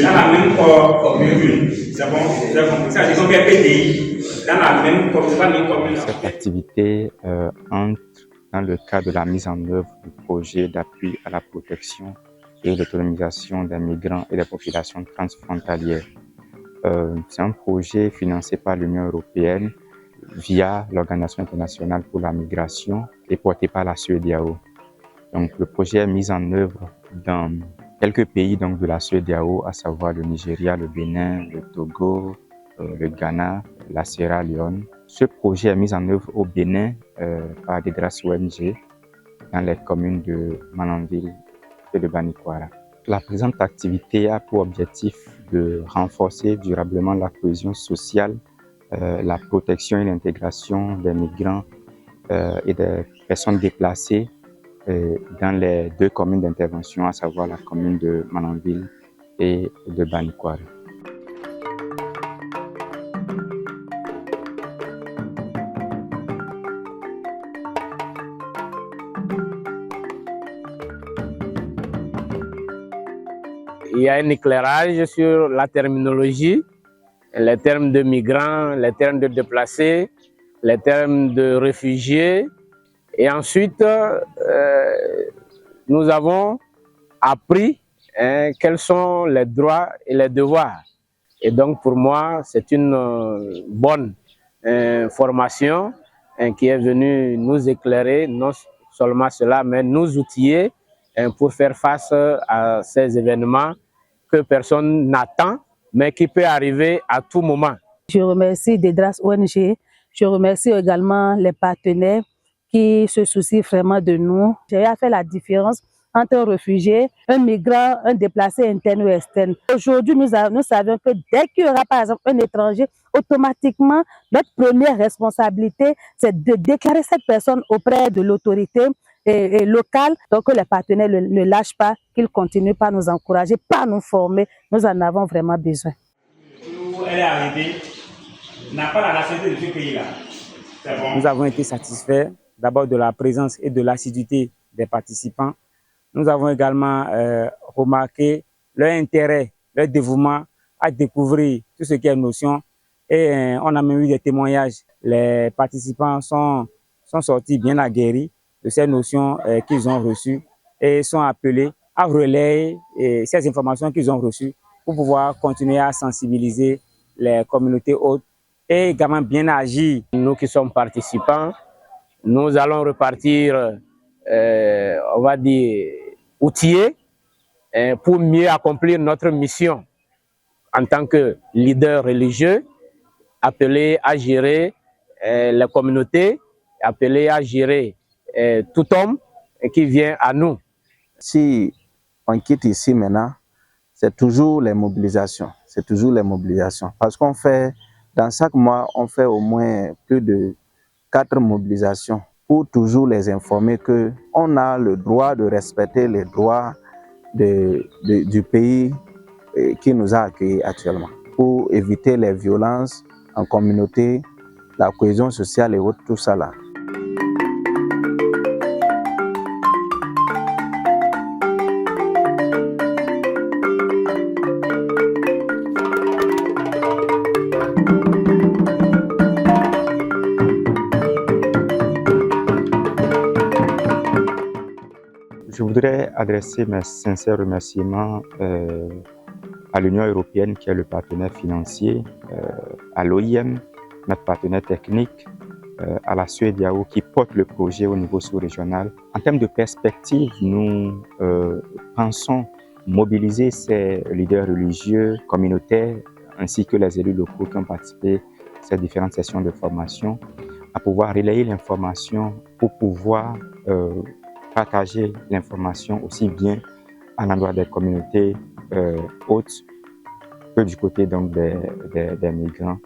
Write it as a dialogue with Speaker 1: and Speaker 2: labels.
Speaker 1: dans la même commune. C'est bon, c'est compris. Ça veut dire qu'on fait PDI dans la même commune, pas une commune.
Speaker 2: Cette activité entre dans le cadre de la mise en œuvre du projet d'appui à la protection et l'autonomisation des migrants et des populations transfrontalières. C'est un projet financé par l'Union européenne via l'Organisation internationale pour la migration et porté par la CEDEAO. Donc, le projet est mis en œuvre dans quelques pays donc, de la CEDEAO, à savoir le Nigeria, le Bénin, le Togo, le Ghana, la Sierra Leone. Ce projet est mis en œuvre au Bénin par des grâces ONG dans les communes de Mananville et de Banikwara. La présente activité a pour objectif de renforcer durablement la cohésion sociale, la protection et l'intégration des migrants et des personnes déplacées dans les deux communes d'intervention, à savoir la commune de Mananville et de Banikwara.
Speaker 3: Il y a un éclairage sur la terminologie, les termes de migrants, les termes de déplacés, les termes de réfugiés. Et ensuite, nous avons appris quels sont les droits et les devoirs. Et donc pour moi, c'est une bonne formation qui est venue nous éclairer, non seulement cela, mais nous outiller pour faire face à ces événements que personne n'attend, mais qui peut arriver à tout moment.
Speaker 4: Je remercie DEDRAS ONG, je remercie également les partenaires qui se soucient vraiment de nous. J'ai fait la différence entre un réfugié, un migrant, un déplacé interne ou externe. Aujourd'hui, nous savons que dès qu'il y aura par exemple un étranger, automatiquement, notre première responsabilité, c'est de déclarer cette personne auprès de l'autorité locale. Donc les partenaires ne lâchent pas, qu'ils continuent par nous encourager, par nous former. Nous en avons vraiment besoin.
Speaker 1: Elle est arrivée, n'a pas la nationalité de ce pays-là. Bon.
Speaker 3: Nous avons été satisfaits d'abord de la présence et de l'assiduité des participants. Nous avons également remarqué leur intérêt, leur dévouement à découvrir tout ce qui est notion. Et on a même eu des témoignages. Les participants sont sortis bien aguerris de ces notions qu'ils ont reçues et sont appelés à relayer ces informations qu'ils ont reçues pour pouvoir continuer à sensibiliser les communautés hôtes et également bien agir. Nous qui sommes participants, nous allons repartir, on va dire, outillés pour mieux accomplir notre mission en tant que leader religieux, appelé à gérer les communautés, appelé à gérer tout homme qui vient à nous.
Speaker 5: Si on quitte ici maintenant, c'est toujours les mobilisations. C'est toujours les mobilisations. Parce qu'on fait, dans chaque mois, on fait au moins plus de 4 mobilisations pour toujours les informer qu'on a le droit de respecter les droits du pays qui nous a accueillis actuellement. Pour éviter les violences en communauté, la cohésion sociale et autres, tout ça là.
Speaker 2: Je voudrais adresser mes sincères remerciements à l'Union européenne qui est le partenaire financier, à l'OIM, notre partenaire technique, à la CEDEAO qui porte le projet au niveau sous-régional. En termes de perspective, nous pensons mobiliser ces leaders religieux, communautaires, ainsi que les élus locaux qui ont participé à ces différentes sessions de formation, à pouvoir relayer l'information pour pouvoir partager l'information aussi bien à l'endroit des communautés hautes que du côté donc des migrants.